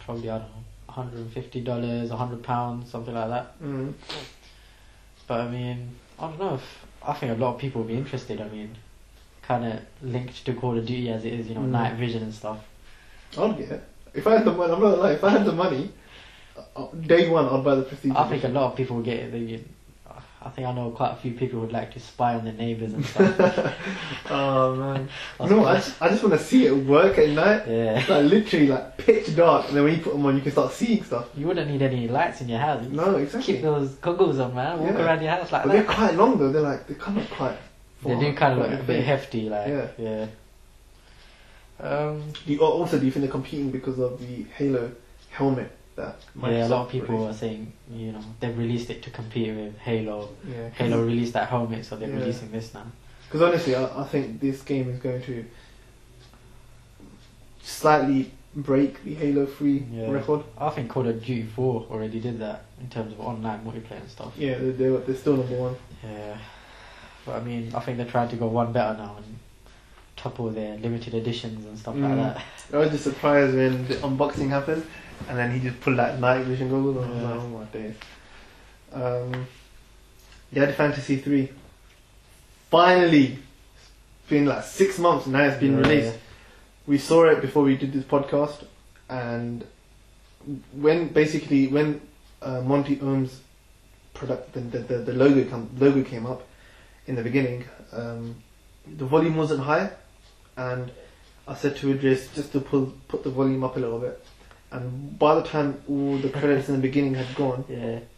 probably, I don't know, $150, £100, something like that. But I mean, I don't know, I think a lot of people will be interested. I mean, kind of linked to Call of Duty as it is, you know, night vision and stuff. I'd get it. If I had the money, I'm not lying, if I had the money, day one I'd buy the Prestige. I think a lot of people will get it. I think I know quite a few people who would like to spy on their neighbours and stuff. Oh man. No, I just want to see it work at night. Yeah. Like literally like pitch dark, and then when you put them on you can start seeing stuff. You wouldn't need any lights in your house. No, exactly. Keep those goggles on, man. Walk around your house like but that. They're quite long though, they kind of quite... They do kind of look a bit hefty, like, yeah. Do you think they're competing because of the Halo helmet that Microsoft a lot of people released? are saying, you know, they've released it to compete with Halo. Yeah. Halo released that helmet, so they're releasing this now. Because honestly, I think this game is going to slightly break the Halo 3 record. I think Call of Duty 4 already did that in terms of online multiplayer and stuff. Yeah, they're still number one. Yeah. But I mean, I think they're trying to go one better now and topple their limited editions and stuff like that. I was just surprised when the unboxing happened and then he just pulled that night vision goggles and I was like, oh my days. Dead Fantasy 3. Finally! It's been like 6 months now it's been released. We saw it before we did this podcast, and when Monty Ohm's product, the logo came up in the beginning, the volume wasn't high, and I said to Idris just to put the volume up a little bit. And by the time all the credits in the beginning had gone,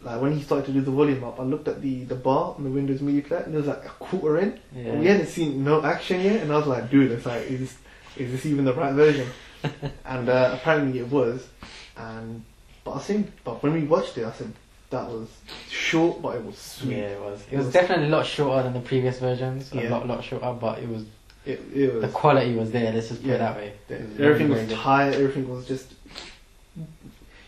like when he started to do the volume up, I looked at the bar on the Windows Media Player, and it was like a quarter in, and we hadn't seen no action yet, and I was like, dude, it's like, is this even the right version? And apparently it was. But when we watched it, I said that was short, but it was sweet. Yeah, it was. It was definitely a lot shorter than the previous versions. A lot shorter, but it was. It was. The quality was there. Let's just put it that way. Everything was tight. Everything was just.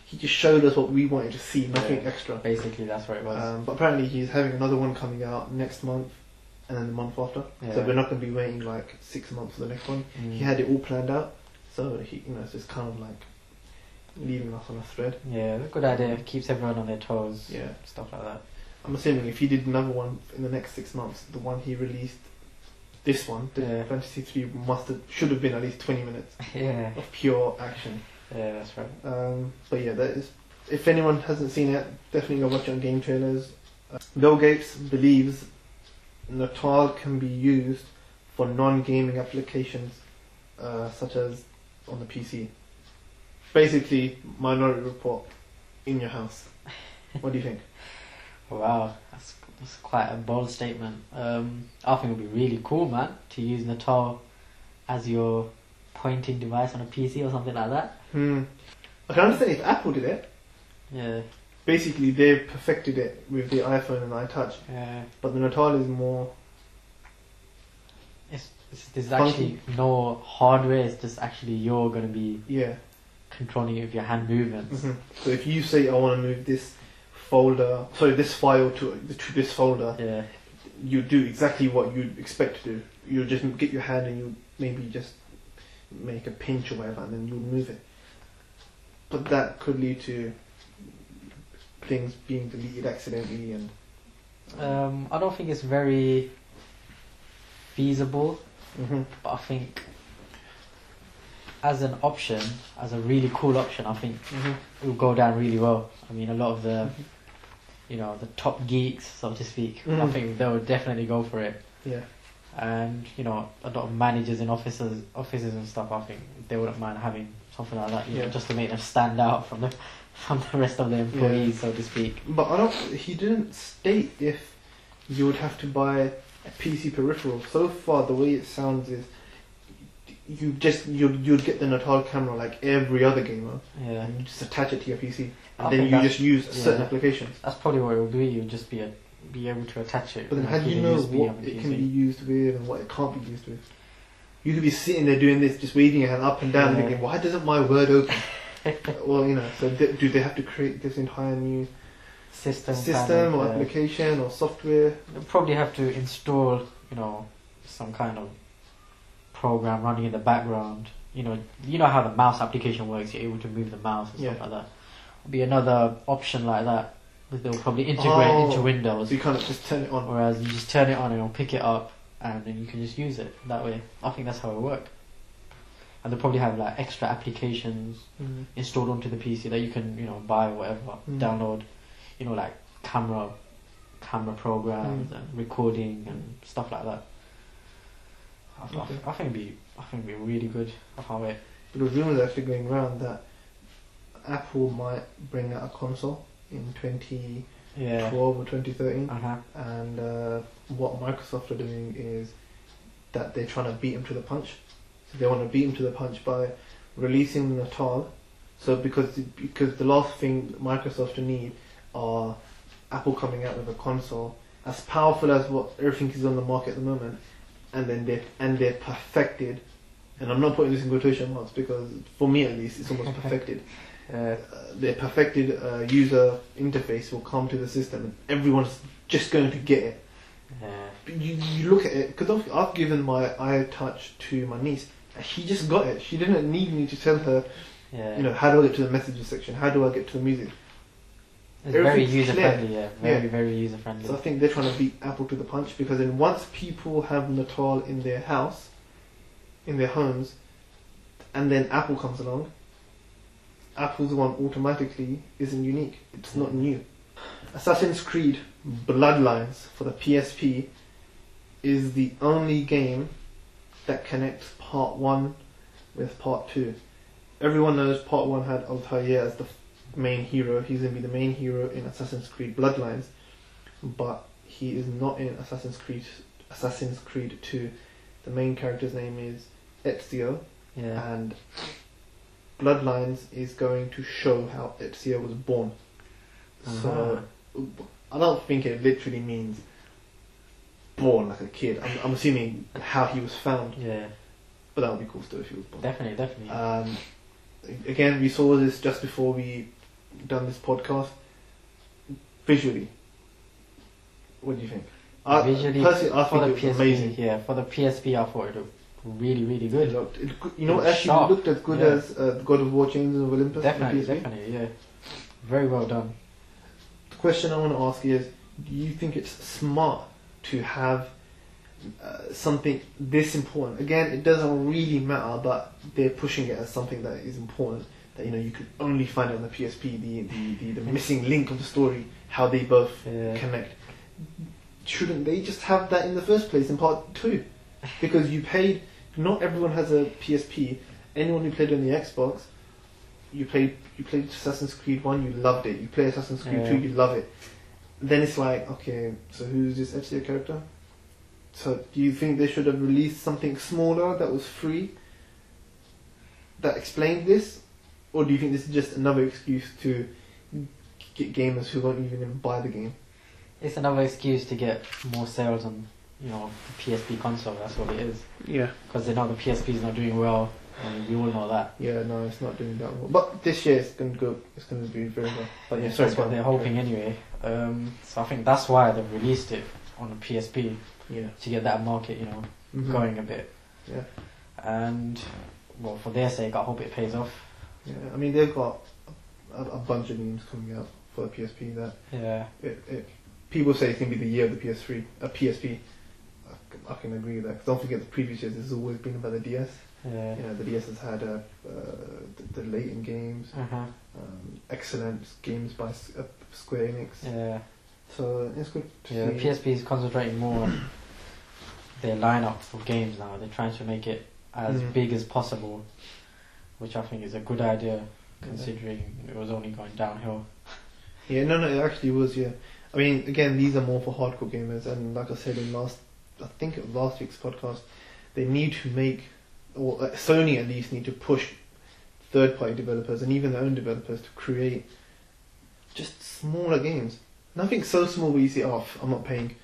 He just showed us what we wanted to see, nothing extra. Basically, that's what it was. But apparently, he's having another one coming out next month. And then the month after, so we're not going to be waiting like 6 months for the next one. He had it all planned out, so he, it's just kind of like leaving us on a thread. Yeah, good idea. Keeps everyone on their toes. Yeah, stuff like that. I'm assuming if he did another one in the next 6 months, the one he released, this one, the Fantasy 3 should have been at least 20 minutes. Of pure action. Yeah, that's right. But yeah, that is. If anyone hasn't seen it, definitely go watch it on Game Trailers. Bill Gates believes Natal can be used for non-gaming applications, such as on the PC. Basically, Minority Report in your house. What do you think? Wow, that's quite a bold statement. I think it would be really cool, man, to use Natal as your pointing device on a PC or something like that. I can understand if Apple did it. Yeah. Basically, they've perfected it with the iPhone and iTouch. Yeah. But the Natal is more... There's actually no hardware, it's just actually you're going to be controlling it with your hand movements. So if you say, I want to move this file to this folder, you do exactly what you'd expect to do. You just get your hand and you maybe just make a pinch or whatever, and then you'll move it. But that could lead to things being deleted accidentally, and I don't think it's very feasible, but I think as an option, as a really cool option, I think it will go down really well. I mean, a lot of the the top geeks, so to speak, I think they would definitely go for it. Yeah. And a lot of managers in offices and stuff, I think they wouldn't mind having something like that, just to make them stand out from the rest of the employees, so to speak. But he didn't state if you would have to buy a PC peripheral. So far, the way it sounds is you'd get the Natal camera like every other gamer, and you just attach it to your PC, and then you just use certain applications. That's probably what it will do. You'll just be able to attach it. But then how do you know what it can be used with and what it can't be used with? You could be sitting there doing this, just waving your hand up and down, thinking, why doesn't my Word open? Well, so do they have to create this entire new system or application or software? They'll probably have to install, some kind of program running in the background, you know how the mouse application works. You're able to move the mouse and stuff like that. There'll be another option like that, but they'll probably integrate into Windows. So you can't just turn it on. Whereas you just turn it on and it'll pick it up, and then you can just use it that way. I think that's how it works. And they'll probably have like extra applications installed onto the PC that you can, buy or whatever, download, like camera programs and recording and stuff like that. I think it'd be really good of how it. There was rumors actually going around that Apple might bring out a console in 2012 or 2013, and what Microsoft are doing is that they're trying to beat them to the punch. So they want to beat them to the punch by releasing Natal. So because the last thing Microsoft need are Apple coming out with a console as powerful as what everything is on the market at the moment, and then they're perfected. And I'm not putting this in quotation marks because for me at least it's almost perfected. Their perfected user interface will come to the system and everyone's just going to get it. You look at it, because I've given my iTouch to my niece and she just got it. She didn't need me to tell her, how do I get to the messages section, how do I get to the music. It's very user friendly, very user friendly. So I think they're trying to beat Apple to the punch, because then once people have Natal in their house, in their homes, and then Apple comes along, Apple's one automatically isn't unique. It's not new. Assassin's Creed Bloodlines for the PSP is the only game that connects Part 1 with Part 2. Everyone knows Part 1 had Altair as the main hero. He's going to be the main hero in Assassin's Creed Bloodlines, but he is not in Assassin's Creed 2. The main character's name is Ezio, and Bloodlines is going to show how Ezio was born. So I don't think it literally means born like a kid. I'm assuming how he was found. Yeah. But that would be cool still if he was born. Definitely. Again, we saw this just before we done this podcast. Visually, what do you think? Visually, personally, I for think the it was PSP, amazing. For the PSP, I thought it looked really, really good. It looked as good as God of War: Chains of Olympus. Definitely, yeah. Very well done. The question I want to ask is, do you think it's smart to have something this important? Again, it doesn't really matter, but they're pushing it as something that is important, that you could only find it on the PSP, the missing link of the story, how they both connect. Shouldn't they just have that in the first place in Part 2? Because you paid, not everyone has a PSP. Anyone who played on the Xbox, you played Assassin's Creed 1, you loved it. You play Assassin's Creed 2, you love it. Then it's like, okay, so who's this Ezio character? So do you think they should have released something smaller that was free that explained this? Or do you think this is just another excuse to get gamers who won't even buy the game? It's another excuse to get more sales on, the PSP console. That's what it is. Yeah. Because they know the PSP is not doing well, and we all know that. Yeah, no, it's not doing that well. But this year it's going to go. It's going to be very well. But yeah, that's what they're hoping anyway. So I think that's why they've released it on the PSP. Yeah. To get that market, going a bit. Yeah. And well, for their sake, I hope it pays off. Yeah, I mean they've got a bunch of games coming out for the PSP that. Yeah. People say it's going to be the year of the PSP. I can agree with that. 'Cause don't forget the previous years, it's always been about the DS. Yeah. The DS has had the latent games, excellent games by Square Enix. Yeah. So it's good. The PSP is concentrating more on their lineup of games now. They're trying to make it as big as possible, which I think is a good idea, considering it was only going downhill. Yeah, no, it actually was. Yeah. I mean, again, these are more for hardcore gamers, and like I said in last week's podcast, they need to make, or Sony at least need to push third-party developers and even their own developers to create just smaller games. Nothing so small where you say, "Oh, I'm not paying,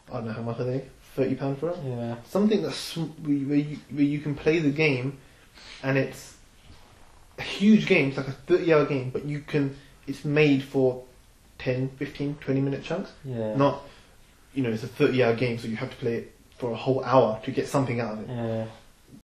I don't know how much are they, £30 for it." Yeah. Something that's where you can play the game, and it's a huge game. It's like a 30-hour game, but it's made for 10, 15, 20-minute chunks. Yeah. Not, it's a 30-hour game, so you have to play it for a whole hour to get something out of it. Yeah.